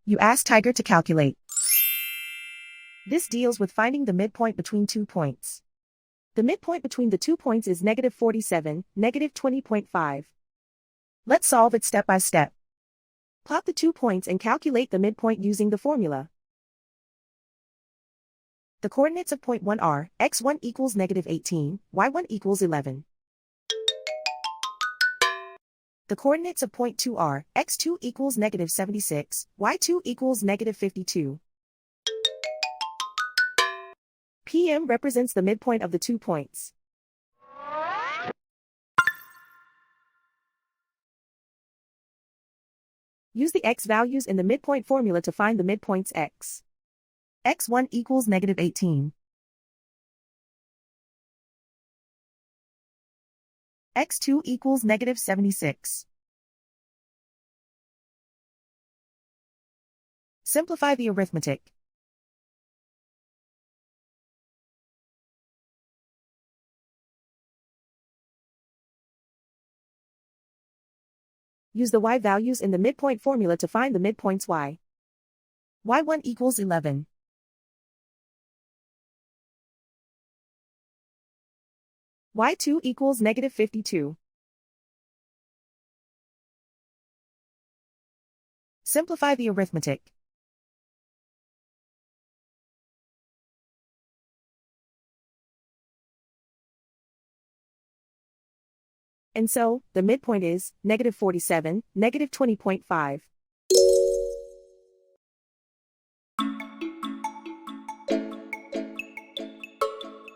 You ask Tiger to calculate. This deals with finding the midpoint between 2 points. The midpoint between the 2 points is -47, -20.5. Let's solve it step by step. Plot the 2 points and calculate the midpoint using the formula. The coordinates of point 1 are, x1 equals -18, y1 equals 11. The coordinates of point 2 are, x2 equals -76, y2 equals -52. PM represents the midpoint of the 2 points. Use the x values in the midpoint formula to find the midpoints x. x1 equals -18. x2 equals -76. Simplify the arithmetic. Use the y values in the midpoint formula to find the midpoints y. y1 equals 11. y2 equals -52. Simplify the arithmetic. And so, the midpoint is -47, -20.5.